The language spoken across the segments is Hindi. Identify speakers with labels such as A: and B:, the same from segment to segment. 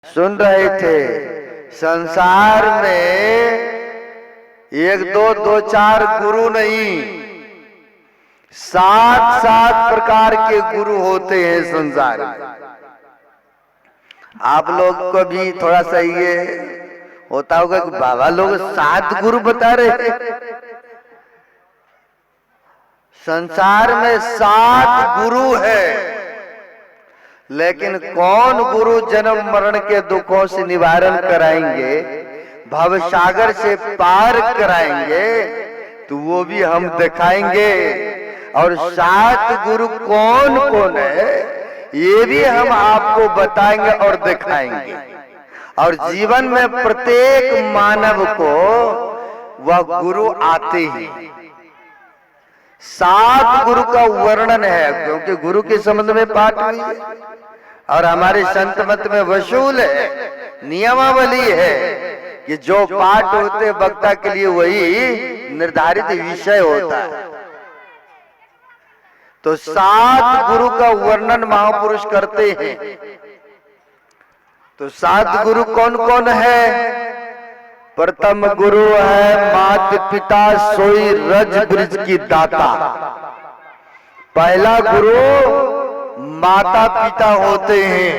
A: सुन रहे थे संसार में एक दो दो चार गुरु नहीं, 7 प्रकार के गुरु होते हैं संसार में। आप लोग को भी थोड़ा सा ये होता होगा कि बाबा लोग 7 गुरु बता रहे हैं। संसार में 7 गुरु है, लेकिन कौन गुरु जन्म मरण के दुखों से निवारण कराएंगे, भवसागर से पार कराएंगे, तो वो भी हम दिखाएंगे। और 7 गुरु कौन कौन है ये भी हम आपको बताएंगे और दिखाएंगे। और जीवन में प्रत्येक मानव को वह गुरु आते हैं। 7 गुरु का वर्णन है, क्योंकि गुरु के संबंध में पाठ हुई है और हमारे संत मत में वसूल है, नियमावली है कि जो पाठ होते वक्ता के लिए वही निर्धारित विषय होता है। तो 7 गुरु का वर्णन महापुरुष करते हैं। तो 7 गुरु कौन कौन है? प्रथम गुरु है मात पिता सोई रज ब्रिज की दाता। पहला गुरु माता पिता होते हैं।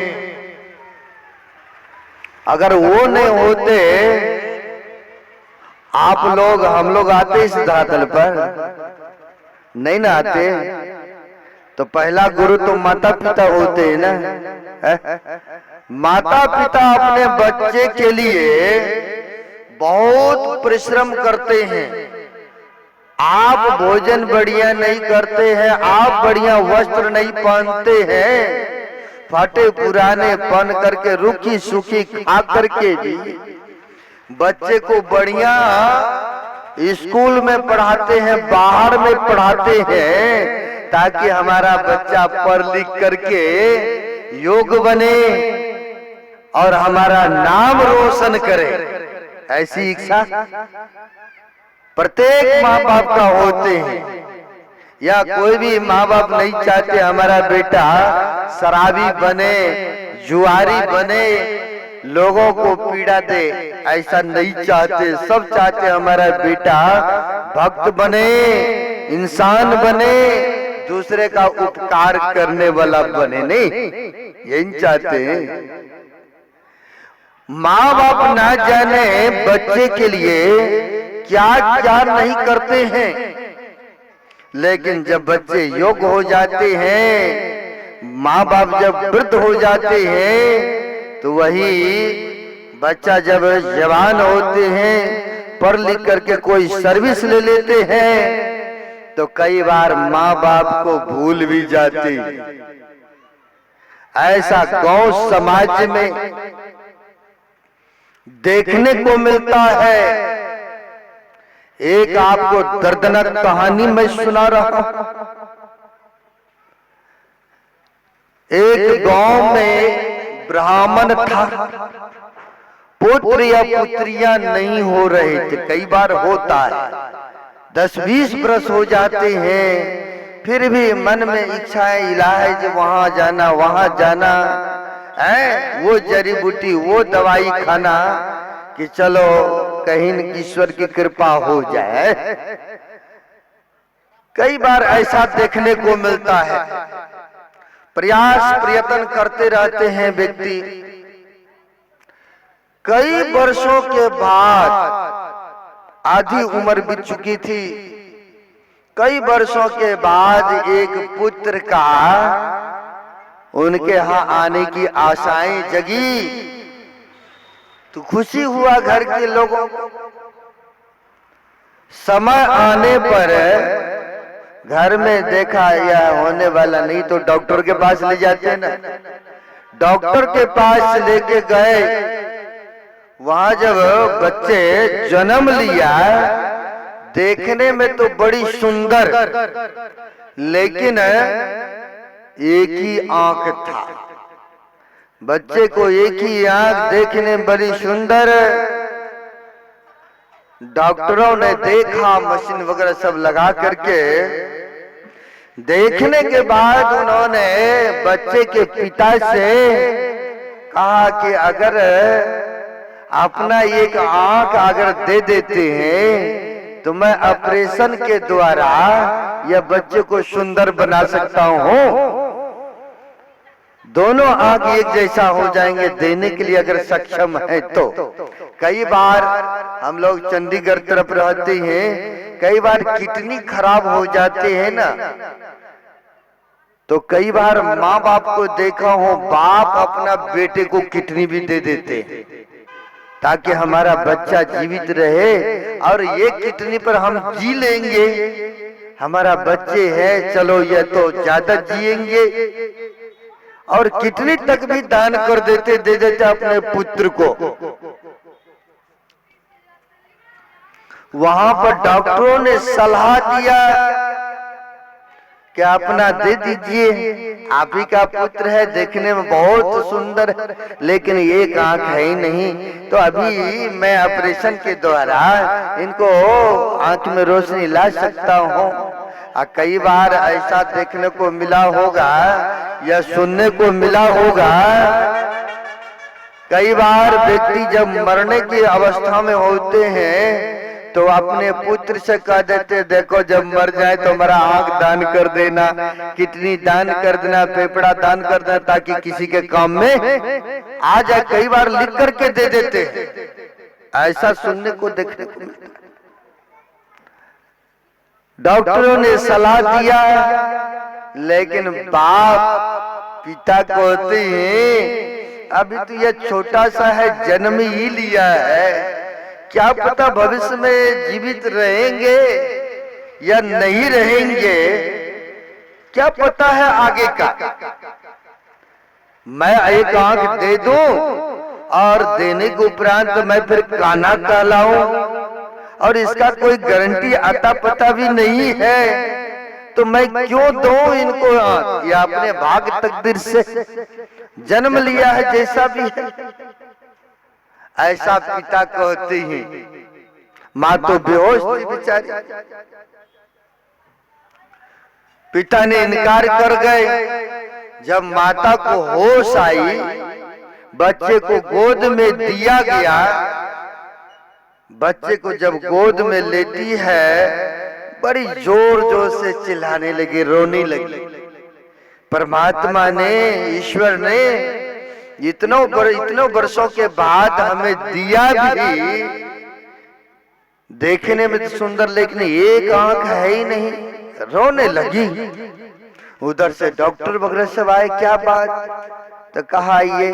A: अगर वो नहीं होते, आप लोग हम लोग आते इस धरातल पर नहीं ना आते। तो पहला गुरु तो माता पिता होते हैं ना। माता पिता अपने बच्चे के लिए बहुत परिश्रम करते हैं। आप भोजन बढ़िया नहीं करते हैं, आप बढ़िया वस्त्र नहीं पहनते हैं, फटे पुराने पहन करके रूखी सूखी खा करके भी बच्चे को बढ़िया स्कूल में पढ़ाते हैं, बाहर में पढ़ाते हैं, ताकि हमारा बच्चा पढ़ लिख करके योग बने और हमारा नाम रोशन करे। ऐसी इच्छा प्रत्येक माँ बाप का होते हैं। या कोई भी माँ बाप नहीं चाहते हमारा बेटा शराबी बने, जुआरी बने, लोगों को पीड़ा दे, ऐसा नहीं चाहते। सब चाहते हमारा बेटा भक्त बने, इंसान बने, दूसरे का उपकार करने वाला बने। नहीं, यही चाहते हैं। माँ बाप ना जाने बच्चे के लिए क्या क्या नहीं करते हैं, लेकिन जब बच्चे योग्य हो जाते हैं, माँ बाप जब वृद्ध हो जाते हैं, तो वही बच्चा जब जवान होते हैं, पढ़ लिख करके कोई सर्विस ले लेते हैं, तो कई बार माँ बाप को भूल भी जाते। ऐसा गौ समाज में देखने को मिलता है। एक आपको दर्दनाक कहानी मैं सुना रहा हूं। एक गांव में ब्राह्मण था, पुत्र या पुत्रियां नहीं हो रहे थे। कई बार होता है, 10-20 वर्ष हो जाते हैं, फिर भी मन में इच्छाएं इलाही जो वहां जाना वहां जाना है, वो जड़ी बूटी वो दवाई खाना कि चलो कहीं ईश्वर की कृपा हो जाए। कई बार ऐसा देखने को मिलता है। प्रयास प्रयत्न करते रहते हैं व्यक्ति। कई वर्षों के बाद, आधी उम्र बीत चुकी थी, कई वर्षों के बाद एक पुत्र का उनके यहाँ आने की आशाएं जगी। तो खुशी हुआ घर के लोगों को। समय आने पर घर में देखा यह होने वाला नहीं, तो डॉक्टर के पास ले जाते ना। डॉक्टर के पास लेके गए। वहां जब बच्चे जन्म लिया, देखने में तो बड़ी सुंदर, लेकिन एक ही आंख था। बच्चे को एक ही आंख, देखने में बड़ी सुंदर। डॉक्टरों ने देखा, मशीन वगैरह सब लगा करके देखने के बाद उन्होंने बच्चे के पिता से कहा कि अगर अपना एक आंख अगर दे देते हैं तो मैं ऑपरेशन के द्वारा यह बच्चे को सुंदर बना सकता हूं। दोनों आंख एक जैसा हो जाएंगे देने के लिए अगर सक्षम है तो। कई बार हम लोग चंडीगढ़ तरफ रहते हैं, कई बार किडनी खराब हो जाते हैं ना, तो कई बार माँ बाप को देखा हो बाप अपना बेटे को किडनी भी दे देते हैं ताकि हमारा बच्चा जीवित रहे और ये किडनी पर हम जी लेंगे, हमारा बच्चे है चलो ये तो ज्यादा जिएंगे। और किडनी तक भी दान कर देते, दे देते अपने पुत्र को। वहां पर डॉक्टरों ने सलाह दिया कि अपना दे दीजिए, आप ही का पुत्र है, देखने में बहुत सुंदर है लेकिन एक आंख है ही नहीं, तो अभी मैं ऑपरेशन के द्वारा इनको आंख में रोशनी ला सकता हूँ। कई बार ऐसा देखने को मिला होगा या सुनने को मिला होगा, कई बार व्यक्ति जब मरने की अवस्था में होते हैं तो अपने पुत्र से कह देते देखो जब मर जाए तो हमारा आंख दान कर देना, किडनी दान कर देना, फेफड़ा दान कर देना ताकि किसी के काम में आ जाए। कई बार लिख करके दे देते, ऐसा सुनने को देखने को मिलता। डॉक्टरों ने सलाह दिया लेकिन बाप पिता कहते हैं अभी तो यह छोटा सा है, जन्म ही लिया है, क्या पता भविष्य में जीवित रहेंगे या नहीं रहेंगे, क्या पता है आगे का। मैं एक आंख दे दूं और देने के उपरांत मैं फिर काना कहलाऊं और इसका कोई गारंटी आता पता भी नहीं है, तो मैं क्यों दूं इनको आंख। या अपने भाग तकदीर से जन्म लिया है जैसा भी है, ऐसा पिता कहते हैं। माँ तो बेहोश थी बेचारी, पिता ने इनकार कर गए। जब माता को होश आई, बच्चे को गोद में दिया गया, बच्चे को जब गोद में लेती है बड़ी जोर जोर से चिल्लाने लगी, रोने लगी। परमात्मा ने, ईश्वर ने इतनों वर्षों के बाद हमें दिया भी, देखने में तो सुंदर लेकिन एक आंख है ही नहीं, रोने लगी। उधर से डॉक्टर वगैरह सब आए, क्या बात, तो कहा ये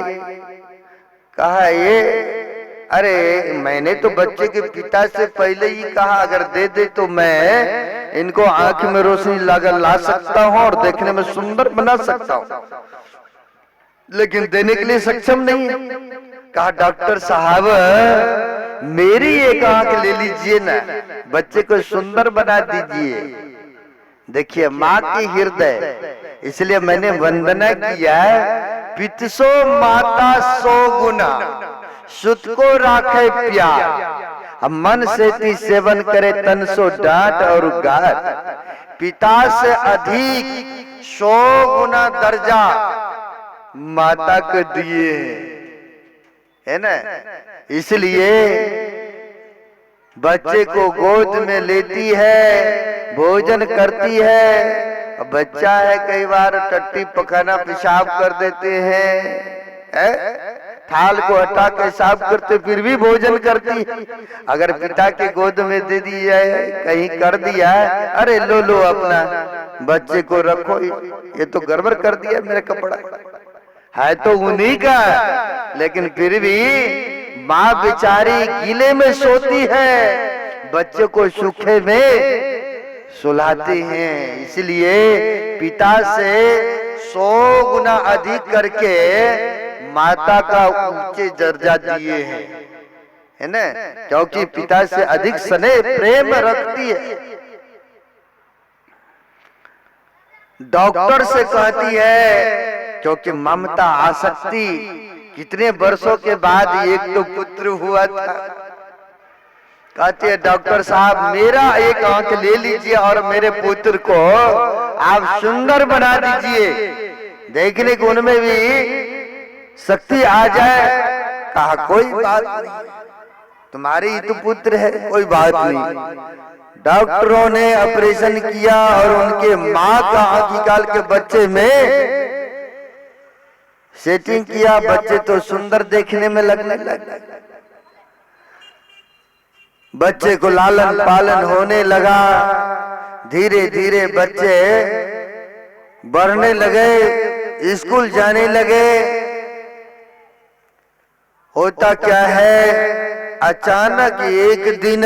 A: अरे मैंने तो बच्चे के पिता से पहले ही कहा अगर दे दे तो मैं इनको आंख में रोशनी ला सकता हूँ और देखने में सुंदर बना सकता हूँ, लेकिन देने के लिए सक्षम नहीं है। कहा डॉक्टर साहब मेरी एक आंख ले लीजिए ना, बच्चे को सुंदर बना दीजिए। देखिए माँ की हृदय, इसलिए मैंने वंदना किया, पितसो माता सो गुना सुत को राखे प्यार, अब मन से ती सेवन करे तन सो डांट और गाट, पिता से अधिक 100 गुना दर्जा माता को दिए है ना। इसलिए बच्चे को गोद में लेती है, भोजन करती है, बच्चा है कई बार टट्टी पखाना पेशाब कर देते हैं, थाल को हटा के साफ करते फिर भी भोजन करती। अगर पिता के गोद में दे दी जाए, कहीं कर दिया, अरे लो अपना बच्चे को रखो, ये तो गड़बड़ कर दिया मेरा कपड़ा, है तो उन्हीं का, लेकिन फिर भी माँ बेचारी गीले में सोती है, बच्चे को सूखे में सुलाते हैं। इसलिए पिता से 100 गुना अधिक करके माता का ऊंचे दर्जा दिए हैं, है ना, क्योंकि पिता से अधिक स्नेह प्रेम रखती है। डॉक्टर से कहती है क्योंकि ममता आसक्ति, कितने वर्षों के बाद एक तो पुत्र हुआ था, कहते हैं डॉक्टर साहब मेरा एक आंख ले लीजिए और मेरे पुत्र को आप सुंदर बना दीजिए, देखने को उनमें भी शक्ति आ जाए, कहा कोई बात नहीं, तुम्हारे ही तो पुत्र है, कोई बात नहीं। डॉक्टरों ने ऑपरेशन किया और उनके माँ का आंख निकाल के बच्चे में सेटिंग किया। बच्चे तो सुंदर देखने में लगने लगे। बच्चे को लालन पालन होने लगा, धीरे धीरे बच्चे बढ़ने लगे, स्कूल जाने लगे। होता क्या है, अचानक एक दिन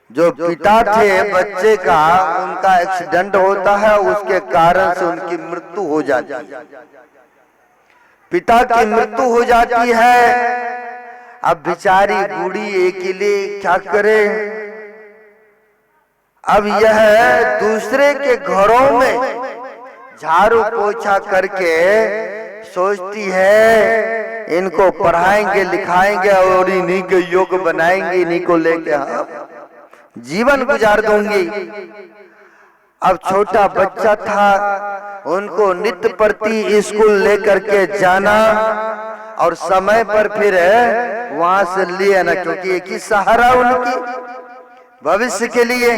A: जो पिता थे बच्चे का, उनका एक्सीडेंट होता है, उसके कारण से उनकी मृत्यु हो जाती है। पिता की मृत्यु हो जाती है। अब बेचारी बूढ़ी अकेले क्या करे। अब यह दूसरे के घरों में झाड़ू पोछा करके सोचती है इनको पढ़ाएंगे लिखाएंगे और इन्हीं के योग बनाएंगे, इन्हीं को लेके हम जीवन गुजार दूंगी। अब छोटा बच्चा था, उनको नित्य प्रति स्कूल लेकर के जाना और समय पर फिर वहां से ले आना, क्योंकि एक ही सहारा उनकी भविष्य के लिए।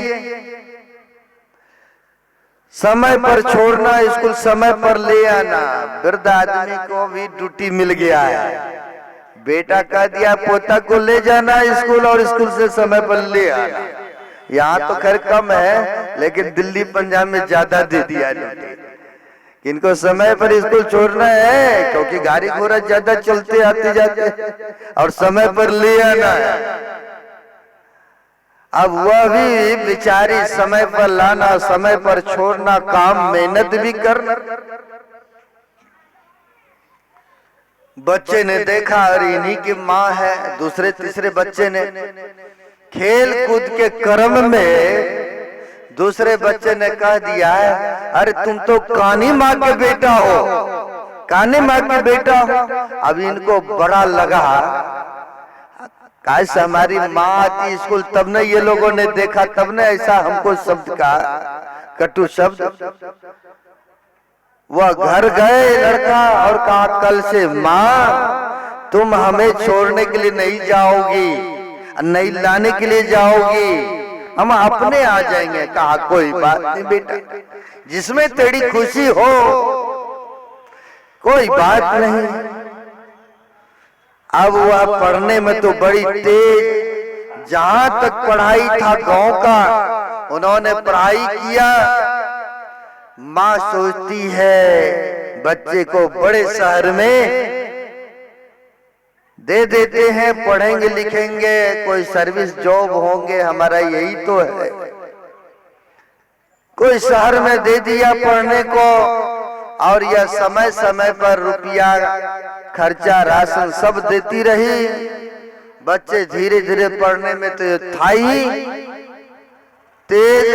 A: समय पर छोड़ना स्कूल, समय पर ले आना। वृद्ध आदमी को भी ड्यूटी मिल गया है। बेटा कह दिया पोता को ले जाना स्कूल और स्कूल से समय पर ले आना। यहाँ तो खैर कम है, लेकिन दिल्ली पंजाब में ज्यादा दे दिया ड्यूटी। इनको समय पर स्कूल छोड़ना है, क्योंकि गाड़ी घोड़ा ज्यादा चलते आते जाते, और समय पर ले आना है। अब वह भी बेचारी समय पर लाना, समय पर छोड़ना, काम मेहनत भी करना। बच्चे ने देखा अरे इन्हीं की माँ है। दूसरे तीसरे बच्चे ने खेल कूद के क्रम में दूसरे बच्चे ने कह दिया है अरे तुम तो कानी माँ के बेटा हो, कानी माँ के बेटा हो। अब इनको बड़ा लगा, कैसे हमारी माँ आती स्कूल, तब न ये लोगों ने देखा, तब न ऐसा हमको शब्द का कटु शब्द। वह घर गए लड़का और कहा कल से माँ तुम हमें छोड़ने के लिए नहीं जाओगी, नहीं लाने के लिए जाओगी, हम अपने आ जाएंगे। कहा कोई बात नहीं बेटा, जिसमें तेरी खुशी हो कोई बात नहीं। अब वह पढ़ने में तो बड़ी तेज, जहां तक पढ़ाई था गांव का उन्होंने पढ़ाई किया। माँ सोचती है बच्चे को बड़े शहर में दे देते हैं, पढ़ेंगे लिखेंगे, कोई सर्विस जॉब होंगे, हमारा यही तो है। कोई शहर में दे दिया पढ़ने को, और यह समय समय पर रुपया खर्चा राशन सब देती रही। बच्चे धीरे धीरे पढ़ने में तो था ही तेज,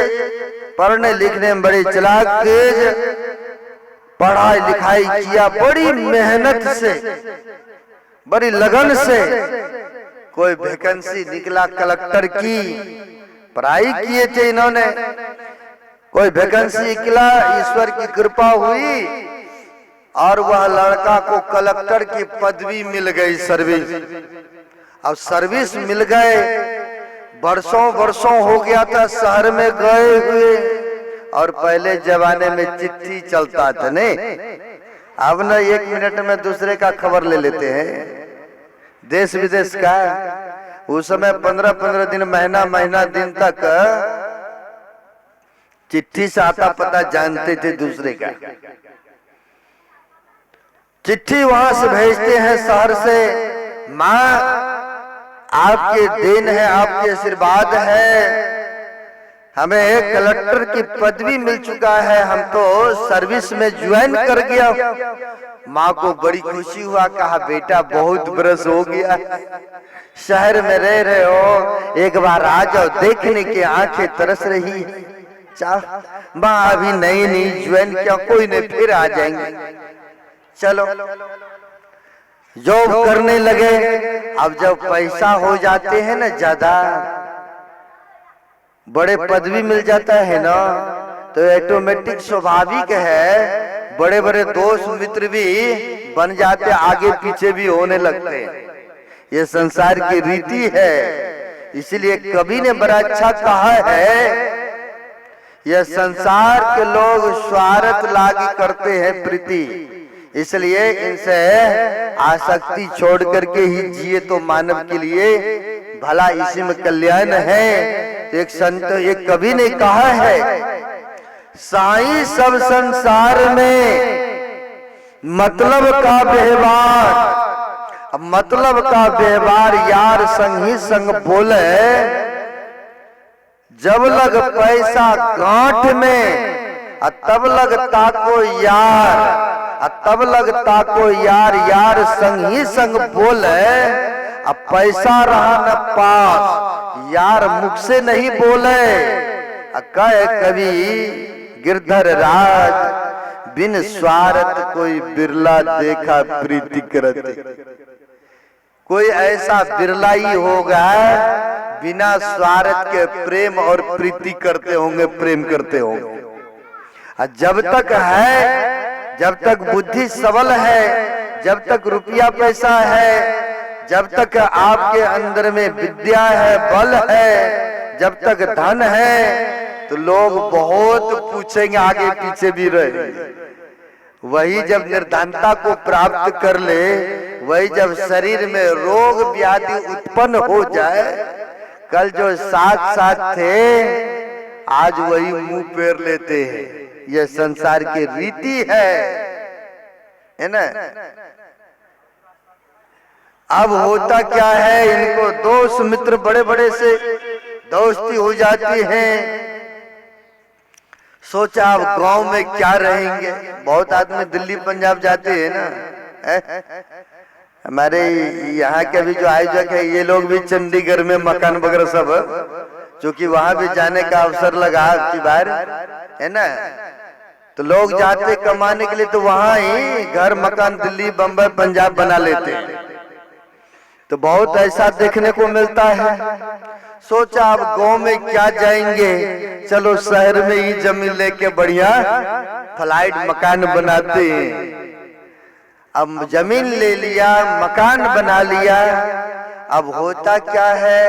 A: पढ़ने लिखने में बड़े चालाक तेज, पढ़ाई लिखाई किया बड़ी मेहनत से, बड़ी लगन से। कोई वैकेंसी निकला कलेक्टर की, पढ़ाई किए थे इन्होंने, कोई वैकेंसी निकला, ईश्वर की कृपा हुई और वह लड़का को कलेक्टर की पदवी मिल गई, सर्विस। अब सर्विस मिल गए, वर्षों वर्षों हो गया था शहर में गए हुए, और पहले जमाने में चिट्ठी चलता था नहीं, अब न 1 मिनट में दूसरे का खबर ले लेते हैं, देश विदेश का। उस समय 15-15 दिन, महीना दिन तक चिट्ठी से आता पता जानते थे दूसरे का। चिट्ठी वहां से भेजते हैं शहर से, माँ आपके देन है, आपके आशीर्वाद है, हमें कलेक्टर की पदवी मिल चुका है, हम तो सर्विस में ज्वाइन कर गया। माँ को बड़ी खुशी हुआ, कहा बेटा बहुत बरस हो गया, शहर में रह रहे हो, एक बार आ जाओ, देखने की आंखें तरस रही है। माँ अभी नहीं ज्वाइन किया, कोई नहीं फिर आ जाएंगे, चलो जॉब करने लगे। अब जब पैसा हो जाते हैं ना ज्यादा, बड़े पदवी मिल जाता है ना, तो ऑटोमेटिक स्वाभाविक है बड़े बड़े दोस्त मित्र भी बन जाते, आगे पीछे भी होने लगते हैं। ये संसार की रीति है। इसलिए कवि ने बड़ा अच्छा कहा है, यह संसार के लोग स्वार्थ लागी करते हैं प्रीति, इसलिए इनसे आसक्ति छोड़ करके ही जिए तो मानव के लिए भला इसी में कल्याण है। तो एक कवि ने कहा है, साईं सब संसार में मतलब का व्यवहार, मतलब का व्यवहार यार संग ही संग बोले, जब लग पैसा गांठ में तब लगता को यार, तब लगता को यार, यार संग ही संग बोले, अब पैसा रहा न पास, यार मुख से नहीं बोले। कहे कवि गिरधर राज, बिन स्वार्थ कोई बिरला देखा प्रीति करते। कोई ऐसा बिरला ही होगा बिना स्वार्थ के प्रेम और प्रीति करते होंगे, प्रेम करते होंगे। जब तक है, जब तक बुद्धि सबल है, जब तक रुपया पैसा है, जब तक आपके अंदर में विद्या है, बल है, जब तक धन है, तो लोग बहुत पूछेंगे, आगे पीछे भी रहेंगे। वही जब निर्धनता को प्राप्त कर ले, वही जब शरीर में रोग व्याधि उत्पन्न हो जाए, कल जो साथ साथ थे आज वही मुंह फेर लेते हैं। यह संसार की रीति है ना। अब होता क्या है, इनको दोस्त मित्र बड़े बड़े से दोस्ती हो जाती है। सोचा अब गांव में क्या रहेंगे। बहुत आदमी दिल्ली पंजाब जाते हैं ना। हमारे यहाँ के भी जो आयोजक है, ये लोग भी चंडीगढ़ में मकान वगैरह सब, क्योंकि वहां भी जाने का अवसर लगा की बार है ना, तो लोग जाते कमाने के लिए, तो वहां ही घर मकान दिल्ली बम्बई पंजाब बना लेते हैं। तो बहुत ऐसा देखने को मिलता है। सोचा अब गांव में क्या जाएंगे, चलो शहर में ही जमीन लेके बढ़िया फ्लाइट मकान बनाते हैं। अब जमीन ले लिया, मकान बना लिया। अब होता क्या है,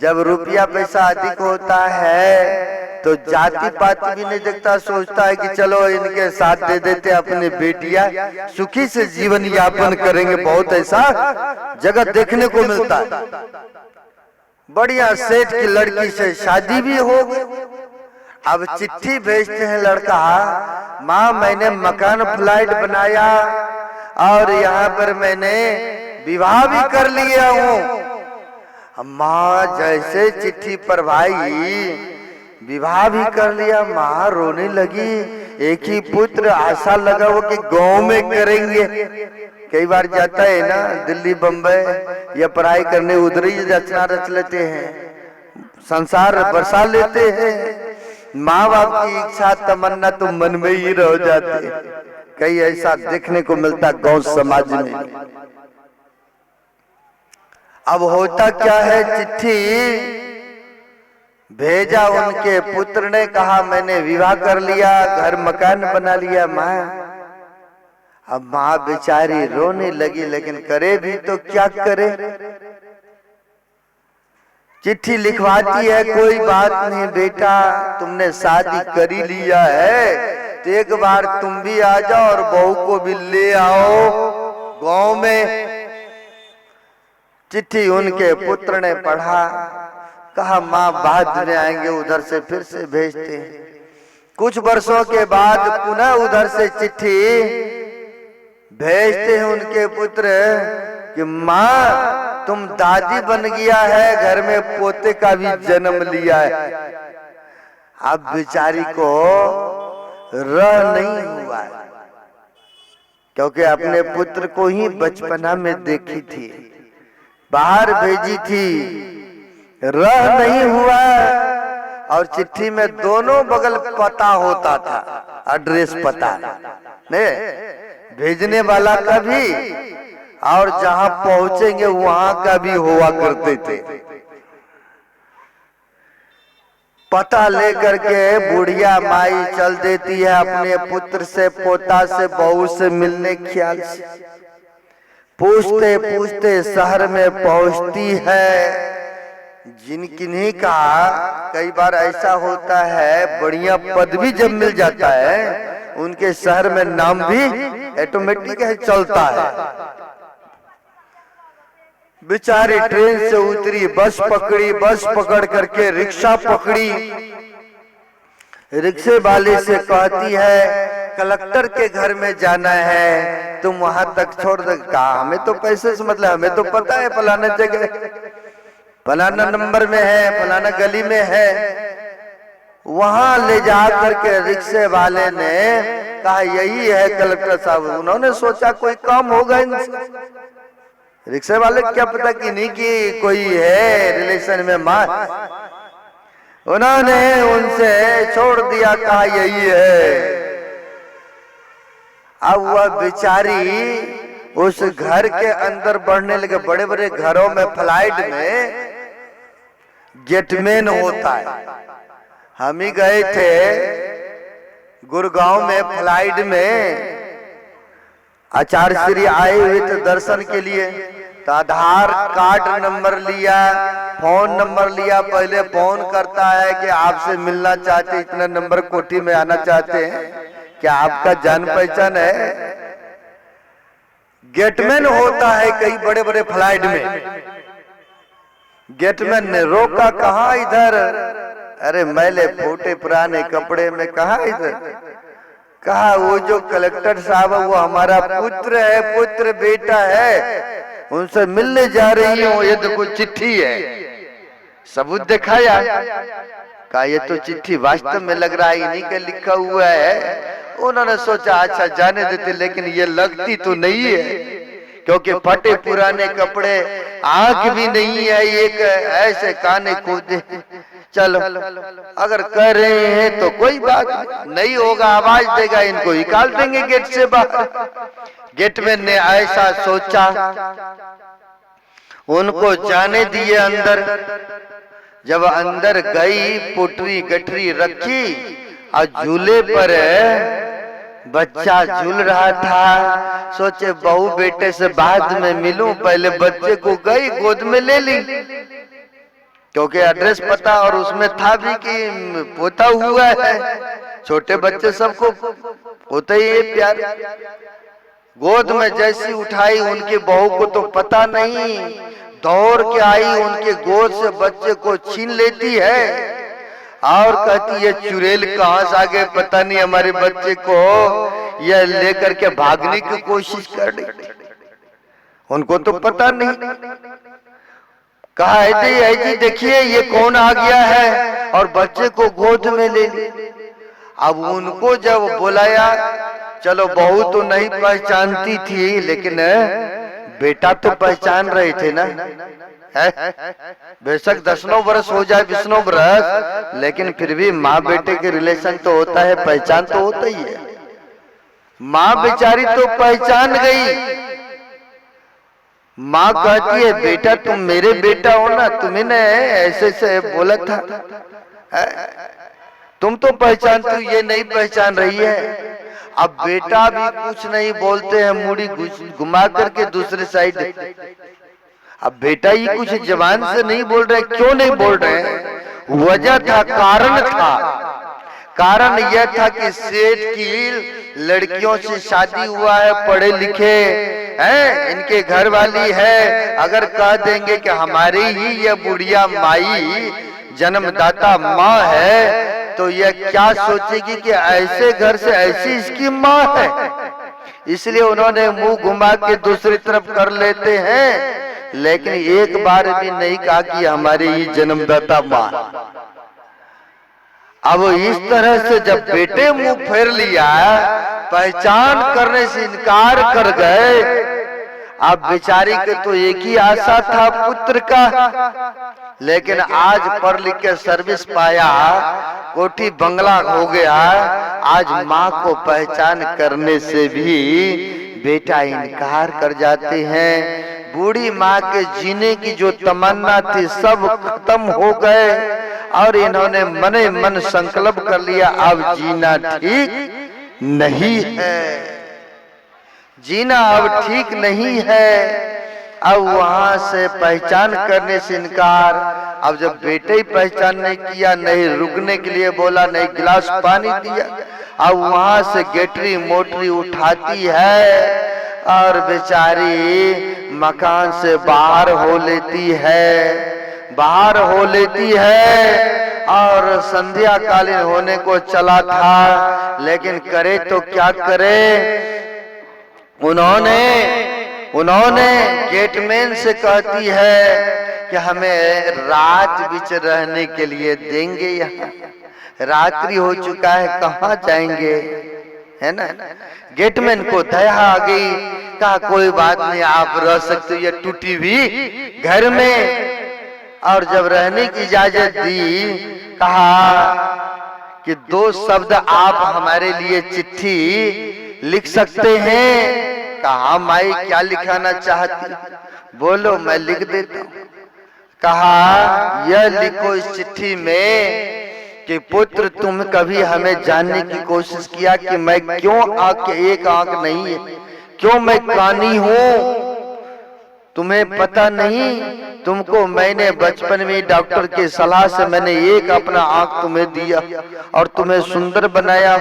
A: जब रुपया पैसा अधिक होता है तो जाति पाति भी नहीं देखता, सोचता है कि चलो इनके साथ दे देते, अपने बेटियां सुखी से जीवन यापन करेंगे। बहुत ऐसा जगह देखने को मिलता है। बढ़िया सेठ की लड़की से शादी भी हो गई। अब चिट्ठी भेजते हैं लड़का, माँ मैंने मकान फ्लाइट बनाया और यहाँ पर मैंने विवाह भी कर लिया हूँ। माँ जैसे चिट्ठी पर भाई विवाह भी कर लिया, माँ रोने लगी। एक ही पुत्र, आशा लगा वो कि गांव में करेंगे। कई बार जाता है ना दिल्ली बम्बई या पढ़ाई करने, उधर ही रचना रच लेते हैं, संसार बरसा लेते हैं। माँ बाप की इच्छा तमन्ना तो मन में ही रह जाती है। कई ऐसा देखने को मिलता गांव समाज में। अब होता क्या है, चिट्ठी भेजा, उनके पुत्र ने कहा मैंने विवाह कर लिया, घर मकान बना लिया। माँ, अब माँ बेचारी रोने लगी, लेकिन करे भी तो क्या करे। चिट्ठी लिखवाती है, कोई बात नहीं बेटा, तुमने शादी कर ही लिया है तो एक बार तुम भी आ जाओ और बहू को भी ले आओ गांव में। चिट्ठी उनके पुत्र ने पढ़ा, कहा माँ बाद में आएंगे, उधर से फिर से भेजते हैं। कुछ वर्षों के बाद पुनः उधर से चिट्ठी भेजते हैं उनके पुत्र कि माँ तुम दादी बन गया है, घर में पोते का भी जन्म लिया है। अब बेचारी को रह नहीं हुआ, क्योंकि अपने पुत्र को ही बचपना में देखी थी, बाहर भेजी थी, रह नहीं हुआ। और चिट्ठी में दोनों बगल पता होता था, एड्रेस पता नहीं, भेजने वाला का भी और जहां पहुंचेंगे वहां का भी हुआ करते थे। पता लेकर के बुढ़िया माई चल देती है अपने पुत्र से, पोता से, बहू से मिलने ख्याल से। पूछते पूछते शहर में पहुंचती है। जिनकिन्हीं का कई बार ऐसा होता है, बढ़िया पद भी जब मिल जाता है उनके शहर में नाम भी ऑटोमेटिक है चलता है। बेचारी ट्रेन से उतरी, बस पकड़ी, बस पकड़ करके रिक्शा पकड़ी। रिक्शे वाले से कहती है कलेक्टर के घर में जाना है, तुम वहां तक छोड़ दे। कहा हमें तो पैसे से मतलब, हमें तो पता है फलाना जगह, फलाना नंबर में है, फलाना गली में है। वहां ले जा करके रिक्शे वाले ने कहा यही है कलेक्टर साहब। उन्होंने सोचा कोई काम होगा इनसे। रिक्शे वाले क्या पता कि नहीं कि कोई है रिलेशन में मां। उन्होंने उनसे छोड़ दिया, कहा यही है। अब वह बेचारी उस घर के अंदर बढ़ने लगे। बड़े बड़े घरों में फ्लाइट में गेटमैन होता है। हम ही गए थे गुड़गांव में, फ्लाइट में आचार्य श्री आए हुए थे दर्शन के लिए। तो आधार कार्ड नंबर लिया, फोन नंबर लिया। पहले फोन करता है कि आपसे मिलना चाहते, इतना नंबर कोठी में आना चाहते हैं, क्या आपका जान पहचान है? गेटमैन होता है कई बड़े बड़े फ्लाइट में। गेटमैन ने रोका, कहा इधर? अरे मैले फूटे पुराने कपड़े में, कहा इधर? कहा वो जो कलेक्टर साहब है वो हमारा पुत्र है, पुत्र बेटा है, उनसे मिलने जा रही हूँ। ये तो कोई चिट्ठी है, सबूत दिखाया। कहा ये तो चिट्ठी वास्तव में लग रहा है इन्हीं का लिखा हुआ है। उन्होंने सोचा अच्छा जाने देते, लेकिन ये लगती तो नहीं है क्योंकि फटे पुराने कपड़े, आंख भी नहीं है, एक ऐसे काने कूदे। चलो अगर कह रहे हैं तो कोई बात नहीं होगा, आवाज देगा, इनको निकाल देंगे गेट से बाहर। गेटमैन ने ऐसा सोचा, उनको जाने दिए अंदर। जब अंदर गई, पुटरी गठरी रखी और झूले पर बच्चा झूल रहा था। सोचे बहू बेटे से बाद में मिलूं, पहले बच्चे को गई गोद में ले ली, क्योंकि एड्रेस पता और उसमें था भी कि पोता हुआ है। छोटे बच्चे सबको होता ही है प्यार। गोद में जैसी उठाई, उनकी बहू को तो पता नहीं, दौड़ के आई, उनके गोद से बच्चे को छीन लेती है और कहती है चुड़ैल कहां से आ गए पता नहीं, हमारे बच्चे को यह लेकर के भागने की कोशिश कर रही। उनको तो पता नहीं। कहा है जी देखिए ये कौन आ गया है, और बच्चे को गोद में ले ली। अब उनको जब बुलाया, चलो बहू तो नहीं पहचानती थी, लेकिन बेटा तो पहचान रहे थे ना। बेशक 10 वर्ष हो जाए, 20 वर्ष, लेकिन फिर भी माँ बेटे के रिलेशन तो होता है, पहचान तो होता ही है। माँ बेचारी तो पहचान गई। माँ कहती है बेटा तुम मेरे बेटा हो ना, तुम्हें ने ऐसे से बोला था, तुम तो पहचानते हो, ये नहीं पहचान रही है। अब बेटा भी कुछ नहीं बोलते हैं, मुड़ी घुमा करके दूसरे साइड। अब बेटा ही कुछ जबान से नहीं बोल रहे। क्यों नहीं बोल रहे? वजह था, कारण था। कारण यह था कि सेठ की लड़कियों से शादी हुआ है, पढ़े लिखे हैं, इनके घर वाली है। अगर कह देंगे कि हमारी ही यह बुढ़िया माई जन्मदाता माँ है, तो यह क्या सोचेगी कि ऐसे घर से ऐसी इसकी माँ है। इसलिए उन्होंने मुंह घुमा के दूसरी तरफ कर लेते हैं, लेकिन एक बार भी नहीं कहा कि हमारी ही जन्मदाता माँ। अब इस तरह से जब बेटे मुंह फेर लिया, पहचान करने से इनकार कर गए। अब बेचारी के तो एक ही आशा था पुत्र का, लेकिन आज पढ़ लिख के सर्विस पाया, कोठी बंगला हो गया। आज माँ को पहचान करने से भी बेटा इनकार कर जाते हैं। बूढ़ी माँ के जीने की जो तमन्ना थी सब खत्म हो गए। और इन्होंने मने मन संकल्प कर लिया अब जीना ठीक नहीं है, जीना अब ठीक नहीं है। अब वहां से पहचान करने से इनकार। अब जब बेटे ही पहचान नहीं किया, नहीं रुकने के लिए बोला, नहीं गिलास पानी दिया, अब वहां से गेटरी मोटरी उठाती है और बेचारी मकान से बाहर हो लेती है, बाहर हो लेती है। और संध्या कालीन होने को चला था, लेकिन करे तो क्या करे, उन्होंने गेटमैन से कहती है कि हमें रात बीच रहने के लिए देंगे, यहाँ रात्रि हो चुका है, कहाँ जाएंगे, है ना। गेटमैन को दया आ गई, कहा कोई बात नहीं, आप रह सकते हो ये टूटी हुई घर में। और जब रहने की इजाजत दी, कहा कि 2 शब्द आप हमारे लिए चिट्ठी लिख सकते हैं। कहा माई क्या लिखाना चाहती, बोलो मैं लिख देता हूँ। कहा यह लिखो इस चिट्ठी में कि पुत्र तुम कभी हमें जानने की कोशिश किया कि मैं क्यों आंख एक आंख नहीं है, क्यों मैं कानी हूँ, तुम्हें पता नहीं। तुमको मैंने बचपन में डॉक्टर के सलाह से मैंने एक अपना आंख तुम्हें दिया और तुम्हें सुंदर बनाया,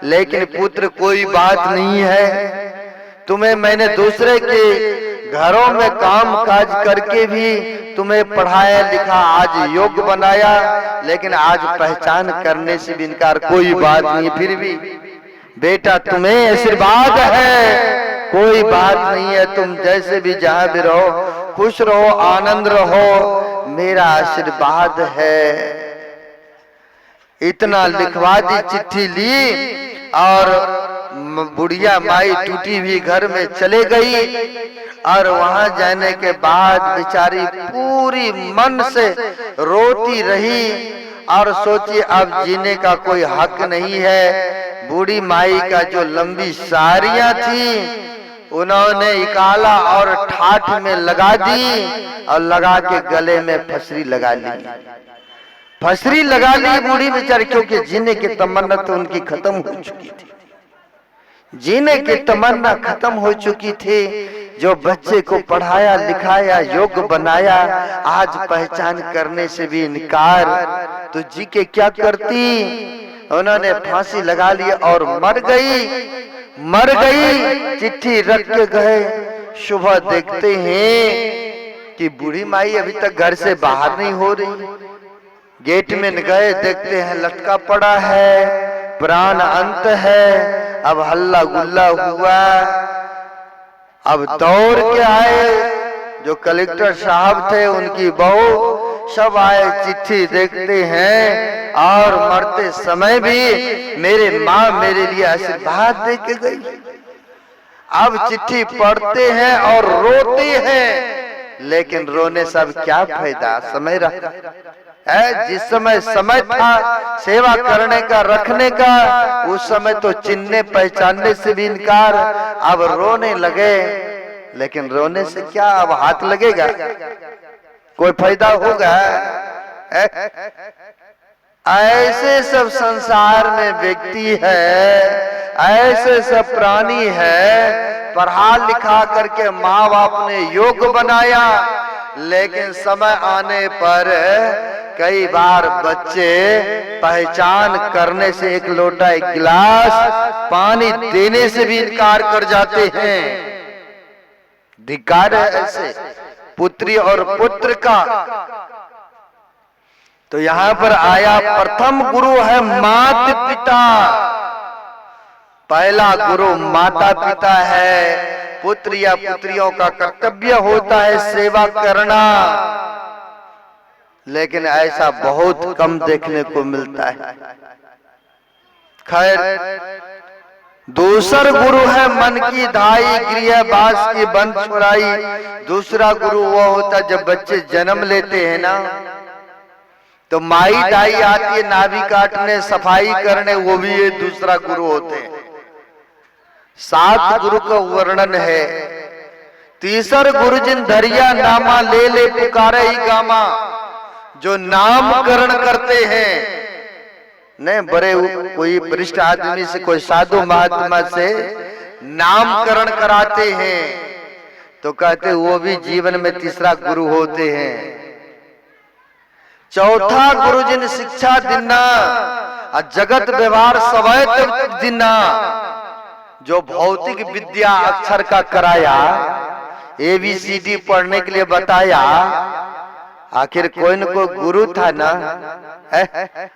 A: लेकिन पुत्र कोई बात नहीं है, तुम्हें मैंने दूसरे के घरों में काम काज करके भी तुम्हें पढ़ाया लिखा, आज योग्य बनाया, लेकिन आज पहचान करने से भी इनकार। कोई बात नहीं, फिर भी बेटा तुम्हें आशीर्वाद है, कोई बात नहीं है, तुम जैसे भी जहां भी रहो खुश रहो, आनंद रहो, मेरा आशीर्वाद है। इतना लिखवा दी, चिट्ठी ली और बुढ़िया माई टूटी हुई घर में चले गई। और वहां जाने के बाद बेचारी पूरी मन से रोती रही और सोची अब जीने का कोई हक नहीं है। बूढ़ी माई का जो लंबी साड़ियां थी उन्होंने निकाला और ठाठ में लगा दी और लगा के गले में फसरी लगा ली, फसरी लगा ली बूढ़ी बेचारी, क्योंकि जीने की तमन्ना तो उनकी खत्म हो चुकी थी, जीने की तमन्ना खत्म हो चुकी थी। जो बच्चे को पढ़ाया लिखाया योग्य बनाया, आज पहचान करने से भी इनकार, तो जी के क्या करती। उन्होंने फांसी लगा ली और मर गई। चिट्ठी रख के गए, सुबह देखते हैं कि बूढ़ी माई अभी तक घर से बाहर नहीं हो रही। गेट में गए, देखते हैं लटका पड़ा है, प्राण अंत है। अब हल्ला गुल्ला हुआ, अब दौड़ के आए जो कलेक्टर साहब थे, उनकी बहू, सब आए, चिट्ठी देखते हैं और मरते समय भी मेरे माँ मेरे लिए आशीर्वाद दे के गई। अब चिट्ठी पढ़ते हैं और रोते हैं, लेकिन रोने सब क्या फायदा, समय रहा है। जिस समय समय था सेवा करने का रखने का, उस समय तो चिन्हने पहचानने से भी इनकार। अब रोने लगे, लेकिन रोने से क्या, अब हाथ लगेगा, कोई फायदा होगा। ऐसे सब संसार में व्यक्ति है, ऐसे सब प्राणी है, पढ़ा लिखा करके माँ बाप ने योग्य बनाया, लेकिन समय आने पर कई बार बच्चे पहचान करने से, एक लोटा एक गिलास पानी देने से भी इनकार कर जाते हैं। धिक्कार है ऐसे पुत्री और पुत्र का। तो यहाँ पर आया, प्रथम गुरु है माता पिता, पहला गुरु माता पिता है। पुत्र या पुत्रियों का कर्तव्य होता है सेवा करना, लेकिन ऐसा बहुत कम देखने को मिलता है। खैर, दूसर गुरु है मन की धाई, गृह बास की बन छुड़ाई। दूसरा गुरु वो होता जब बच्चे जन्म लेते हैं ना, तो माई दाई आती है नाभि काटने, सफाई करने, वो भी ये दूसरा गुरु होते हैं। 7 गुरु का वर्णन है। तीसर गुरु जिन धरिया नामा, ले ले पुकारे ही गामा। जो नामकरण करते हैं, नहीं बड़े कोई वरिष्ठ आदमी से, कोई साधु महात्मा से नामकरण कराते हैं तो कहते वो भी जीवन में तीसरा गुरु होते हैं। चौथा गुरु जिन शिक्षा दिना जगत व्यवहार सवैत दिना, जो भौतिक विद्या अक्षर का कराया, ABCD पढ़ने के लिए बताया, आखिर कोई न कोई गुरु था ना,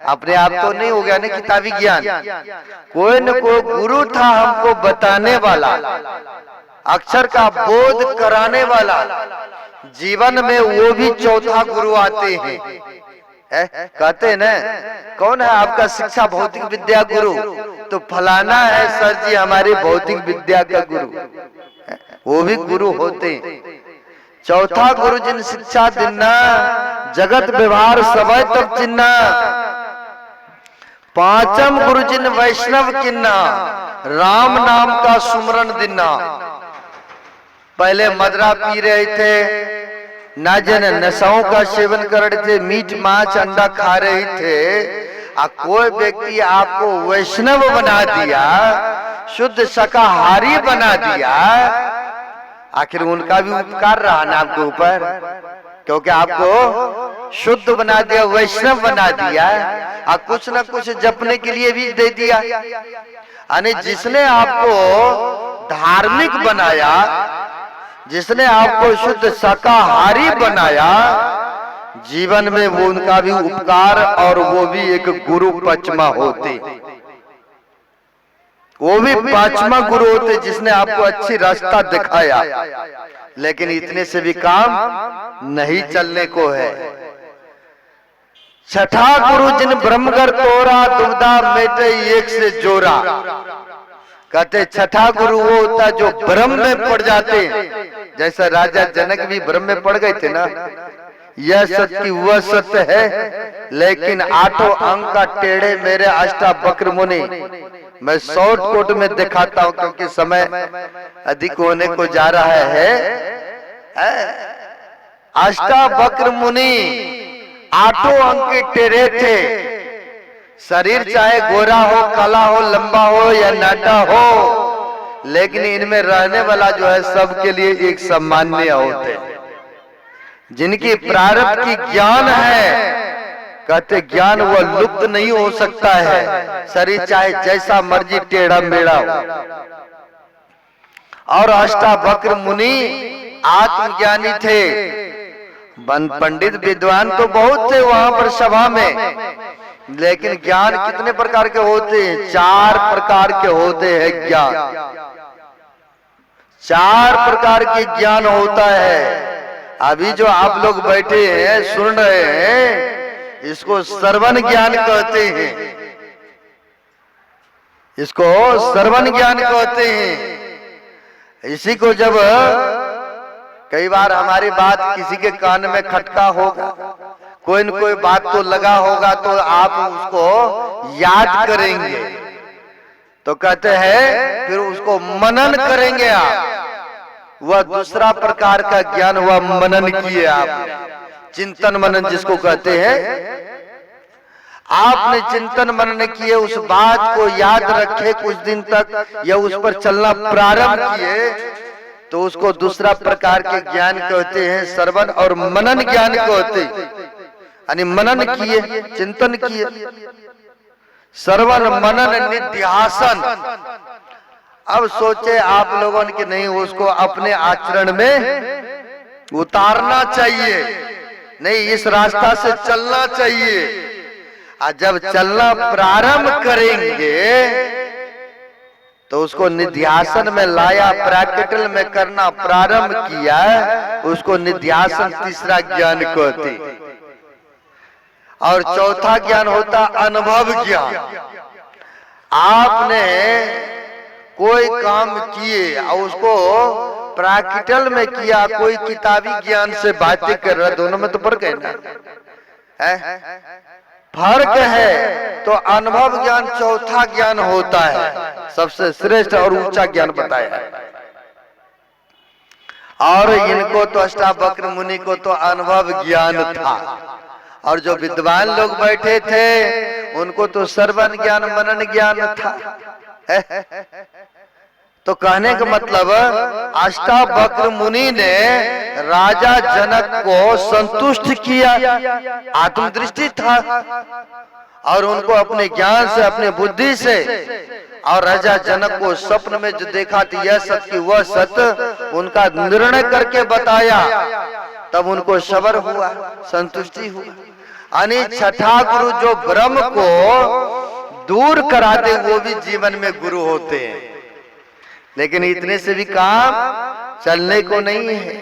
A: अपने आप तो नहीं हो गया ना किताबी ज्ञान, कोई न कोई गुरु था हमको बताने वाला, अक्षर का बोध कराने वाला। जीवन में वो भी चौथा गुरु आते हैं। कहते हैं ना, कौन है आपका शिक्षा भौतिक विद्या गुरु? तो फलाना है सर जी हमारी भौतिक विद्या का गुरु, वो भी गुरु होते हैं। चौथा गुरु जिन शिक्षा दिना जगत व्यवहार सवै तक चिन्ना, पांचम गुरु जिन वैष्णव किन्ना, राम नाम का सुमरण दिना। पहले मदरा पी रहे थे, ना जन नशाओं का सेवन कर रहे थे, मीट मांस अंडा खा रहे थे, कोई व्यक्ति आपको वैष्णव बना दिया, शुद्ध शाकाहारी बना दिया, आखिर उनका भी उपकार रहा ना आपके ऊपर, क्योंकि आपको शुद्ध बना दिया, वैष्णव बना दिया, कुछ ना कुछ जपने के लिए भी दे दिया। यानी जिसने आपको धार्मिक बनाया, जिसने आपको शुद्ध शाकाहारी बनाया, जीवन में वो उनका भी उपकार, और वो भी एक गुरु पचमा होते, वो भी पांचवा गुरु होते जिसने आपको अच्छी रास्ता दिखाया। लेकिन इतने से भी काम नहीं चलने को है। छठा गुरु जिन ब्रह्मगर तोरा, दुविधा मेटे एक से जोरा। कहते छठा गुरु वो होता जो ब्रह्म में पड़ जाते, जैसा राजा जनक भी ब्रह्म में पड़ गए थे ना, यह सत्य की वह सत्य है, लेकिन आठों अंग का टेढ़े मेरे अष्टावक्र मुनि। मैं शॉर्ट कोट में दिखाता हूं क्योंकि समय अधिक होने को जा रहा है। अष्टावक्र मुनि आठों अंग के टेढ़े थे, शरीर चाहे गोरा हो, काला हो, लंबा हो या नाटा हो, लेकिन इनमें रहने वाला जो है सबके लिए एक सामान्य होते हैं। जिनकी प्रारब्ध की ज्ञान है, कहते ज्ञान वह लुप्त नहीं हो सकता है, शरीर चाहे जैसा मर्जी टेढ़ा मेढ़ा हो। और अष्टावक्र मुनि आत्मज्ञानी थे। पंडित विद्वान तो बहुत थे वहां पर सभा में, लेकिन ज्ञान कितने प्रकार के होते हैं? 4 प्रकार के होते हैं ज्ञान। 4 प्रकार के ज्ञान होता है। अभी जो आप लोग बैठे हैं सुन रहे हैं, इसको श्रवण ज्ञान कहते हैं, इसको श्रवण ज्ञान कहते हैं। इसी को जब कई बार हमारी बात किसी के कान में खटका होगा, कोई न कोई बात तो लगा होगा, तो आप उसको याद करेंगे, तो कहते हैं फिर उसको मनन करेंगे आप। वह दूसरा प्रकार का ज्ञान हुआ मनन किए आप, चिंतन मनन जिसको कहते हैं। आपने चिंतन मनन किए, उस बात को याद रखे कुछ दिन तक, या उस पर चलना प्रारंभ किए, तो उसको दूसरा प्रकार के ज्ञान कहते हैं, श्रवण और मनन ज्ञान कहते हैं। यानी मनन किए, चिंतन किए, श्रवण मनन निध्यासन। अब सोचे आप लोगों ने कि नहीं, उसको अपने आचरण में उतारना चाहिए, नहीं इस रास्ता से चलना चाहिए। जब चलना प्रारंभ करेंगे तो उसको निध्यासन में लाया, प्रैक्टिकल में करना प्रारंभ किया, उसको निध्यासन तीसरा ज्ञान कहते। और चौथा ज्ञान होता अनुभव ज्ञान। आपने कोई काम किए और उसको प्रैक्टिकल में किया, कोई किताबी ज्ञान से बातें कर रहा, दोनों में तो फर्क है ना, फर्क है। तो अनुभव ज्ञान चौथा ज्ञान होता है, सबसे श्रेष्ठ और ऊंचा ज्ञान बताया है। और इनको तो अष्टावक्र मुनि को तो अनुभव ज्ञान था, और जो विद्वान लोग बैठे थे उनको तो श्रवण ज्ञान मनन ज्ञान था। तो कहने का मतलब अष्टावक्र मुनि ने राजा जनक को संतुष्ट किया, आत्मदृष्टि था और उनको अपने ज्ञान से अपने बुद्धि से, और राजा जनक को स्वप्न में जो देखा था यह सत्य की वह सत्य उनका निर्णय करके बताया, तब उनको सबर हुआ, संतुष्टि हुआ। यानी छठा गुरु जो ब्रह्म को दूर कराते वो भी जीवन में गुरु होते हैं, लेकिन इतने से भी काम चलने को नहीं है।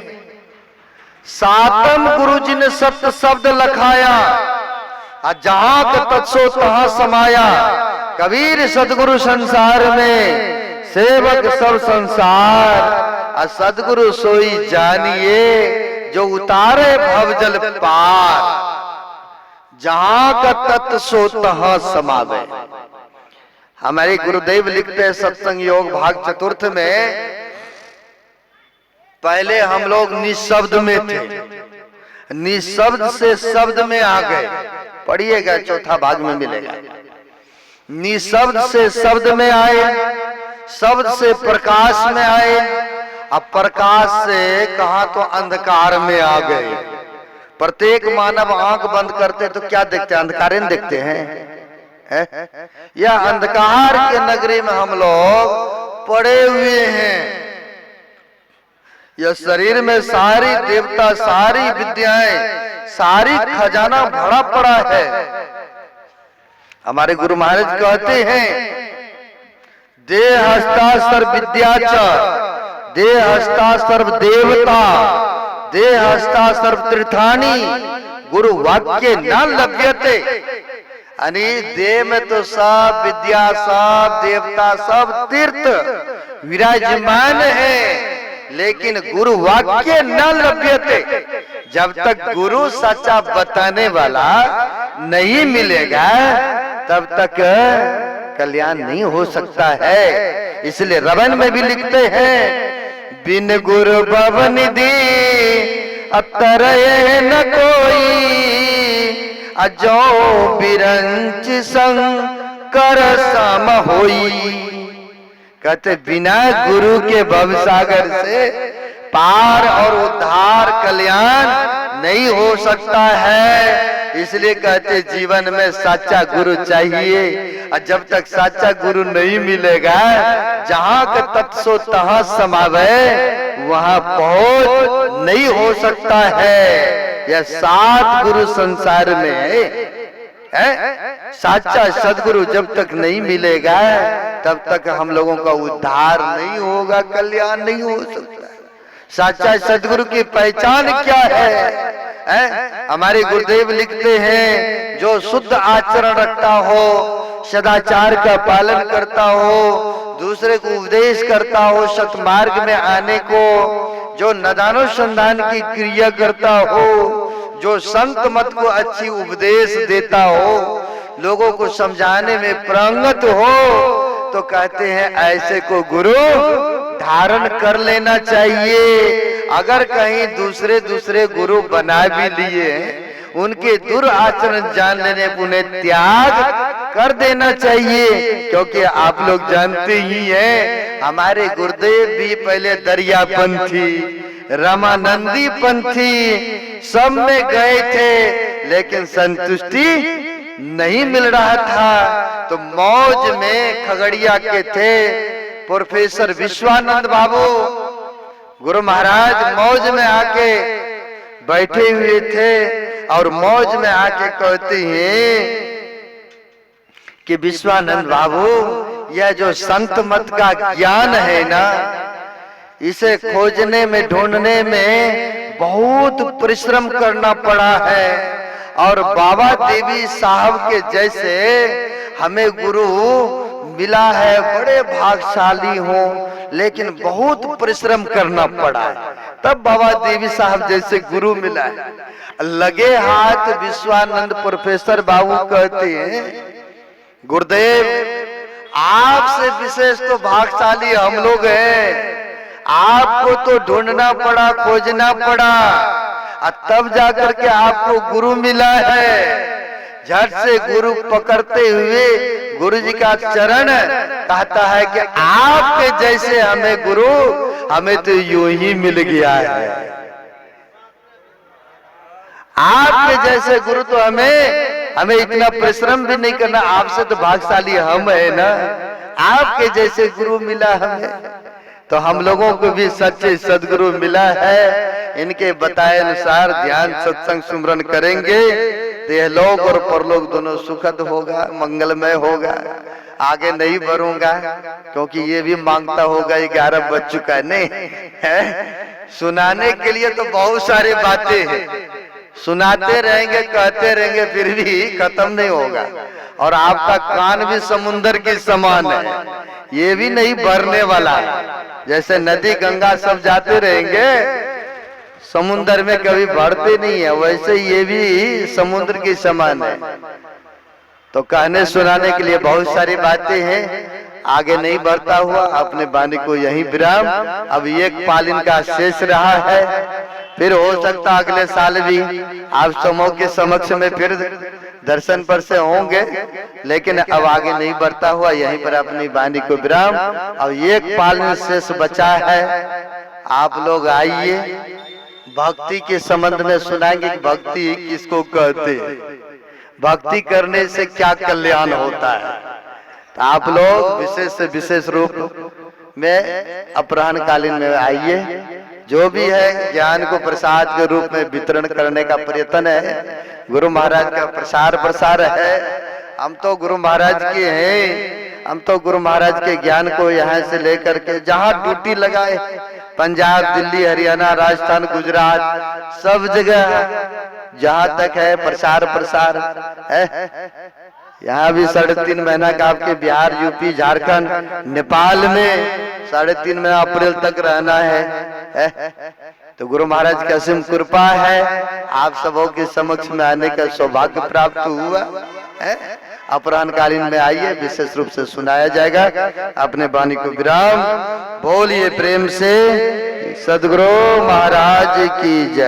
A: सातम गुरु जी ने सत्य शब्द लखाया, जहां का तत्सो तहां समाया। कबीर सदगुरु संसार में सेवक सब संसार, सदगुरु सोई जानिए जो उतारे भवजल पार। जहां का तत्व सो तहां समावे। हमारे गुरुदेव लिखते हैं सत्संग योग भाग चतुर्थ में, पहले हम लोग निशब्द में थे, निशब्द से शब्द में आ गए। पढ़िएगा, चौथा भाग में मिलेगा। निशब्द से शब्द में आए, शब्द से प्रकाश में आए, अब प्रकाश से कहा तो अंधकार में आ गए। प्रत्येक मानव आंख बंद करते तो क्या देखते हैं? अंधकार में देखते हैं। या अंधकार के नगरी में हम लोग पड़े हुए हैं। यह शरीर में सारी देवता, सारी विद्याएं, सारी खजाना भरा पड़ा है। हमारे गुरु महाराज कहते हैं, देह हस्ता सर्व विद्या च, देह हस्ता सर्व देवता, देह हस्ता सर्व तीर्थानी, गुरु वाक्य न लभ्यते। यानी देह में तो सब विद्या, सब देवता, सब तीर्थ विराजमान है, लेकिन गुरु वाक्य न लभ्यते। जब तक गुरु सच्चा बताने वाला नहीं मिलेगा तब तक कल्याण नहीं हो सकता है। इसलिए रवन में भी लिखते हैं, बिन गुरु भवनिधि अतरय न कोई, अजो बिरंच संग कर सम होई। कहते बिना गुरु के भवसागर से पार और उद्धार कल्याण नहीं हो सकता है। इसलिए कहते जीवन में सच्चा गुरु चाहिए, और जब तक सच्चा गुरु नहीं मिलेगा, जहां का तत्सो तहां समावे, वहां पहुंच नहीं हो सकता है। यह 7 गुरु संसार में है। सच्चा सदगुरु जब तक नहीं मिलेगा तब तक हम लोगों का उद्धार नहीं होगा, कल्याण नहीं हो सकता। सच्चा सदगुरु की पहचान क्या है? हमारे गुरुदेव लिखते हैं, जो शुद्ध आचरण रखता हो, सदाचार का पालन करता हो, दूसरे को उपदेश करता हो सतमार्ग में आने को, जो नदानुसंधान की क्रिया करता हो, जो संत मत को अच्छी उपदेश देता हो, लोगों को समझाने में प्रंगत हो, तो कहते हैं ऐसे को गुरु धारण कर लेना चाहिए। अगर कहीं दूसरे गुरु बना भी लिए, उनके दुराचरण जान लेने उन्हें त्याग कर देना चाहिए। क्योंकि आप लोग जानते ही हैं, हमारे गुरुदेव भी पहले दरियापंथी, रामानंदी पंथी सब में गए थे, लेकिन संतुष्टि नहीं मिल रहा था। तो मौज में खगड़िया के थे प्रोफेसर विश्वानंद बाबू, गुरु महाराज मौज में आके बैठे हुए थे, और मौज में आके कहते हैं कि विश्वानंद बाबू, यह जो संत मत का ज्ञान है ना, इसे खोजने में, ढूंढने में बहुत परिश्रम करना पड़ा है। और बाबा देवी साहब के जैसे हमें गुरु मिला है, बड़े भाग्यशाली हो, लेकिन बहुत परिश्रम करना पड़ा है, तब बाबा देवी साहब जैसे गुरु मिला है। लगे हाथ विश्वानंद प्रोफेसर बाबू कहते हैं, गुरुदेव आपसे विशेष तो भाग्यशाली हम लोग हैं। आपको तो ढूंढना पड़ा, खोजना पड़ा, और तब जाकर के आपको गुरु मिला है। झट से गुरु पकड़ते हुए गुरु जी का चरण कहता है कि आपके जैसे हमें गुरु, हमें तो यूं ही मिल गया है। आपके जैसे गुरु तो हमें इतना परिश्रम भी नहीं करना, आपसे तो भाग्यशाली हम है ना, आपके जैसे गुरु मिला हमें। तो हम लोगों को भी सच्चे सदगुरु मिला है। इनके बताए अनुसार ध्यान सत्संग सुमरन करेंगे तो यह लोक और परलोक दोनों सुखद होगा, मंगलमय होगा। आगे नहीं बढ़ूंगा क्योंकि ये भी मांगता होगा 11 बज चुका है, नहीं है सुनाने के लिए तो बहुत सारी बातें हैं, सुनाते रहेंगे कहते रहेंगे फिर भी खत्म नहीं होगा। और आपका कान भी समुंदर के समान है, ये भी नहीं भरने वाला। जैसे नदी गंगा सब जाते रहेंगे समुंदर में कभी भरते नहीं है, वैसे ये भी समुद्र के समान है। तो कहने सुनाने के लिए बहुत सारी बातें हैं, आगे नहीं बढ़ता हुआ अपने वाणी को यहीं विराम। अब एक पाल इनका शेष रहा है, फिर हो सकता अगले साल भी आप समूह के समक्ष में फिर दर्शन पर से होंगे, लेकिन अब आगे नहीं बढ़ता हुआ यहीं पर अपनी वाणी को विराम। अब एक पाल में शेष बचा है, आप लोग आइए भक्ति के संबंध में सुनाएंगे कि भक्ति किसको कहते हैं, भक्ति करने से क्या कल्याण होता है। तो आप लोग विशेष से विशेष रूप में अपराह्न कालीन में आइए। जो भी है ज्ञान को प्रसाद के रूप में वितरण करने का प्रयत्न है, गुरु महाराज का प्रसार है। हम तो गुरु महाराज के हैं, हम तो गुरु महाराज के ज्ञान को यहाँ से लेकर के जहाँ ड्यूटी लगाए, पंजाब, दिल्ली, हरियाणा, राजस्थान, गुजरात, सब जगह जहाँ तक है प्रसार है। यहाँ भी 3.5 महीना का आपके बिहार, यूपी, झारखंड, नेपाल में 3.5 महीना अप्रैल तक रहना है। तो गुरु महाराज की असीम कृपा है, आप सबों के समक्ष में आने का सौभाग्य प्राप्त हुआ है। अपराह्न कालीन में आइए, विशेष रूप से सुनाया जाएगा। अपने वाणी को विराम। बोलिए प्रेम से सदगुरु महाराज की जय।